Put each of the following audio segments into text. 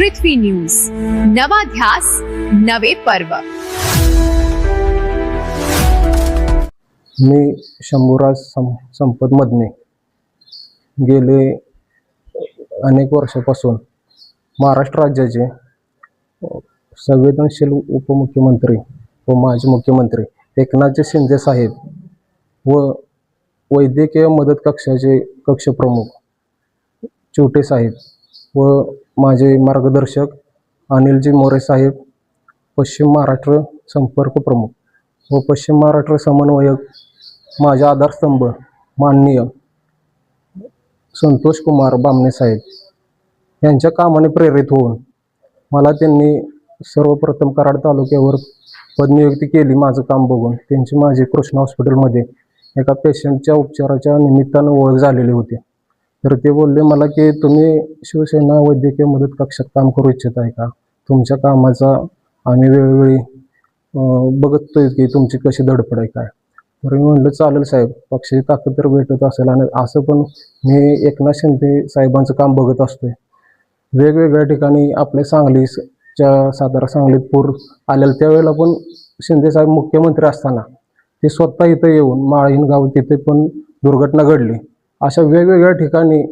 पृथ्वी news, नवा ध्यास नवे पर्व। मी शंभूराज संपत मदने गेले अनेक वर्षापासून महाराष्ट्र राज्याचे संवेदनशील उपमुख्यमंत्री व माजी मुख्यमंत्री एकनाथ शिंदे साहेब व वैद्यकीय मदत कक्षाचे कक्षप्रमुख चिवटे साहेब व माझे मार्गदर्शक अनिलजी मोरे साहेब, पश्चिम महाराष्ट्र संपर्क प्रमुख व पश्चिम महाराष्ट्र समन्वयक माझे आधारस्तंभ माननीय संतोष कुमार बामणे साहेब यांच्या कामाने प्रेरित होऊन मला त्यांनी सर्वप्रथम कराड तालुक्यावर पदनियुक्ती केली। माझं काम बघून त्यांची माझी कृष्णा हॉस्पिटलमध्ये एका पेशंटच्या उपचाराच्या निमित्तानं ओळख झालेली होती। तर ते बोलले मला की तुम्ही शिवसेना वैद्यकीय मदत कक्षात काम करू इच्छित आहे का? तुमच्या कामाचा आम्ही वेळोवेळी बघतोय की तुमची कशी धडपड आहे काय। तर मी म्हणलं चालेल साहेब, पक्षाची ताकद तर भेटत असेल आणि असं पण मी एकनाथ शिंदे साहेबांचं काम बघत असतोय। वेगवेगळ्या ठिकाणी आपल्या सांगलीच्या सातारा सांगलीत पूर आलेला त्यावेळेला पण शिंदे साहेब मुख्यमंत्री असताना ते स्वतः इथं येऊन माळीन गाव तिथे पण दुर्घटना घडली। अशा वेगवेगळ्या ठिकाणी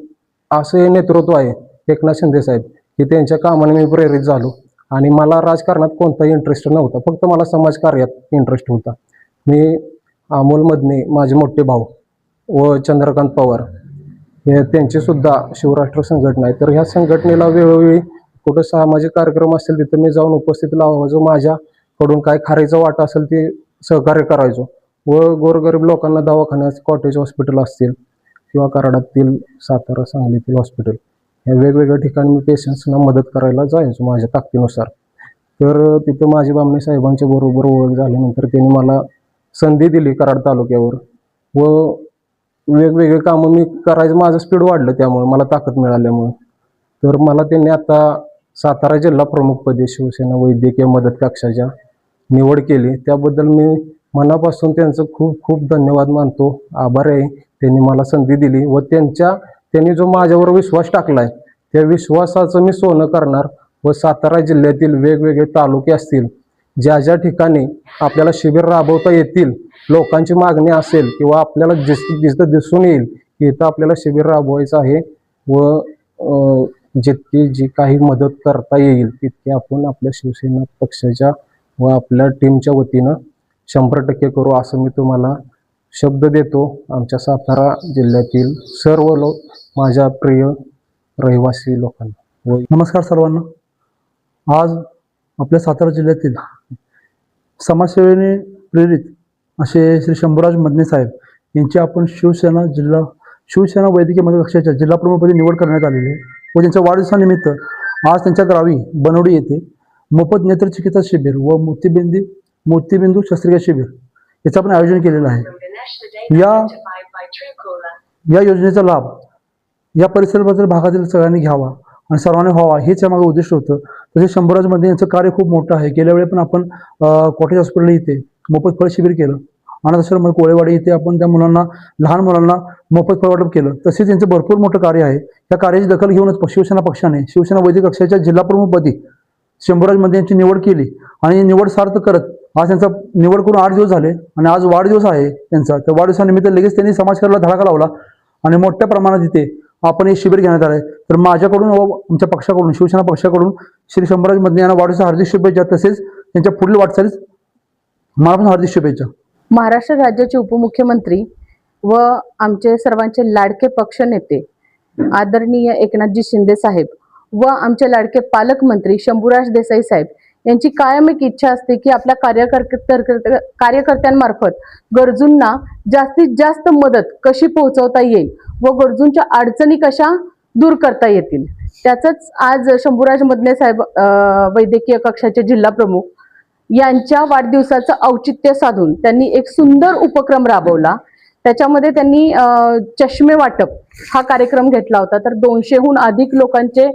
असं नेतृत्व आहे एकनाथ शिंदे साहेब की त्यांच्या कामाने मी प्रेरित झालो आणि मला राजकारणात कोणताही इंटरेस्ट नव्हता, फक्त मला समाजकार्यात इंटरेस्ट होता। मी अमोल मदने माझे मोठे भाऊ व चंद्रकांत पवार हे त्यांची सुद्धा शिवराष्ट्र संघटना आहे। तर ह्या संघटनेला वेळोवेळी कुठं सामाजिक कार्यक्रम असेल तिथं मी जाऊन उपस्थित लावायचो, माझ्याकडून काय खारीचा वाटा असेल ते सहकार्य करायचो व गोरगरीब लोकांना दवाखान्यात कॉटेज हॉस्पिटल असतील किंवा कराडातील सातारा सांगलीतील हॉस्पिटल या वेगवेगळ्या ठिकाणी मी पेशंट्सना मदत करायला जायचो माझ्या ताकदीनुसार। तर तिथं माझी बामणे साहेबांच्या बरोबर ओळख झाल्यानंतर त्यांनी मला संधी दिली कराड तालुक्यावर व वेगवेगळे कामं मी करायचं, माझं स्पीड वाढलं त्यामुळे मला ताकद मिळाल्यामुळे। तर मला त्यांनी आता सातारा जिल्हा प्रमुखपदी शिवसेना वैद्यकीय मदत कक्षाच्या निवड केली, त्याबद्दल मी मनापासून त्यांचं खूप खूप धन्यवाद मानतो, आभार आहे। त्यांनी मला संधी दिली व त्यांनी जो माझ्यावर विश्वास टाकलाय त्या विश्वासाचं मी सोनं करणार व सातारा जिल्ह्यातील वेगवेगळे तालुके असतील ज्या ज्या ठिकाणी आपल्याला शिबिर राबवता येतील, लोकांची मागणी असेल किंवा आपल्याला जिथं दिसून येईल की इथं आपल्याला शिबिर राबवायचं आहे व जितकी जी काही मदत करता येईल तितकी आपण आपल्या शिवसेना पक्षाच्या व आपल्या टीमच्या वतीनं 100% करू असं मी तुम्हाला शब्द देतो। आमच्या सातारा जिल्ह्यातील सर्व लोक, माझ्या प्रिय रहिवासी लोकांना नमस्कार सर्वांना। आज आपल्या सातारा जिल्ह्यातील समाजसेवेने प्रेरित असे श्री शंभूराज मदने साहेब यांची आपण शिवसेना वैद्यकीय मदत कक्षाच्या जिल्हा प्रमुखपदी निवड करण्यात आलेली आहे व त्यांच्या वाढदिवसानिमित्त आज त्यांच्या गावी बनवडी येथे मोफत नेत्रचिकित्सा शिबिर व मोतीबिंदू शस्त्रक्रिया शिबिर याचं आपण आयोजन केलेलं आहे। या योजनेचा लाभ या परिसरातील भागातील सगळ्यांनी घ्यावा आणि सर्वांनी व्हावा हेच यामागे उद्दिष्ट होतं। तसेच शंभूराज मध्ये यांचं कार्य खूप मोठं आहे। गेल्या वेळी पण आपण कॉटेज हॉस्पिटल इथे मोफत फळ शिबिर केलं, अनाथाश्रम कोळेवाडी इथे आपण त्या मुलांना, लहान मुलांना मोफत फळ वाटप केलं। तसेच यांचं भरपूर मोठं कार्य आहे। या कार्याची दखल घेऊनच शिवसेना पक्षाने शिवसेना वैद्यकीय कक्षाच्या जिल्हा प्रमुखपदी शंभूराज मध्ये यांची निवड केली आणि निवड सार्थ करत आज त्यांचा निवड करून 8 दिवस झाले आणि आज वाढदिवस आहे त्यांचा। तर वाढदिवसानिमित्त लगेच त्यांनी समाजकार्याला धडाका लावला आणि मोठ्या प्रमाणात इथे आपण हे शिबिर घेण्यात आले। तर माझ्याकडून व आमच्या पक्षाकडून, शिवसेना पक्षाकडून श्री शंभूराज मदने यांना वाढदिवसाच्या हार्दिक शुभेच्छा, तसेच त्यांच्या पुढील वाटचालीस मला पण हार्दिक शुभेच्छा। महाराष्ट्र राज्याचे उपमुख्यमंत्री व आमचे सर्वांचे लाडके पक्षनेते आदरणीय एकनाथजी शिंदे साहेब व आमचे लाडके पालकमंत्री शंभूराज देसाई साहेब यांची कायम एक इच्छा असते की आपल्या कार्यकर्त्यांमार्फत गरजूंना जास्तीत जास्त मदत कशी पोहोचवता येईल व गरजूंच्या अडचणी कशा दूर करता येतील। त्याचंच आज शंभूराज मदने साहेब वैद्यकीय कक्षाचे जिल्हा प्रमुख यांच्या वाढदिवसाचं औचित्य साधून त्यांनी एक सुंदर उपक्रम राबवला। त्याच्यामध्ये त्यांनी चष्मे वाटप हा कार्यक्रम घेतला होता। तर 200हून अधिक लोकांचे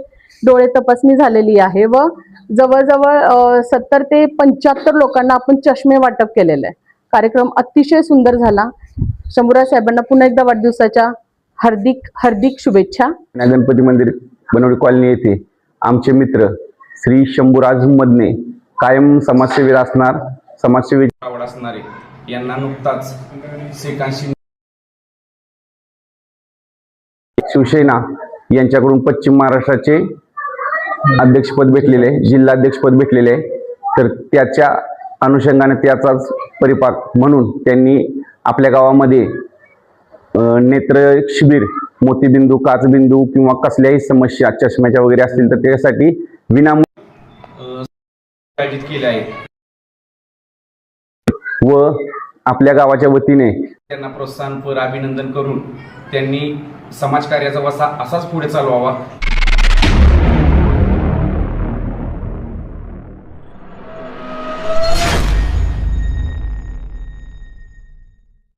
डोळे तपासणी झालेली आहे व जवळजवळ 70 ते 75 लोकांना आपण चष्मे वाटप केलेले आहे। कार्यक्रम अतिशय सुंदर झाला। शंभूराज साहेबांना पुन्हा एकदा वाढदिवसाच्या हार्दिक शुभेच्छा। गणपती मंदिर बनवडी कॉलनी येथे आमचे मित्र श्री शंभूराज मदने कायम समाजसेवेत असणार. समाजसेवेची आवड असणारे यांना नुकताच श्रीकांत शिवसेना यांच्याकडून पश्चिम महाराष्ट्राचे अध्यक्षपद भेटलेले आहे, जिल्हाध्यक्षपद भेटलेले आहे. तर त्याच्या अनुषंगाने त्याचाच परिपाक म्हणून त्यांनी आपल्या गावामध्ये नेत्र शिबिर, मोतीबिंदू, काचबिंदू किंवा कसल्याही समस्या चष्म्याच्या वगैरे असतील तर त्यासाठी विनामूल्य आयोजित केले आहे. व आपल्या गावाच्या वतीने त्यांना प्रोत्साहनपर अभिनंदन करून त्यांनी समाजकार्याचा वसा असाच पुढे चालवावा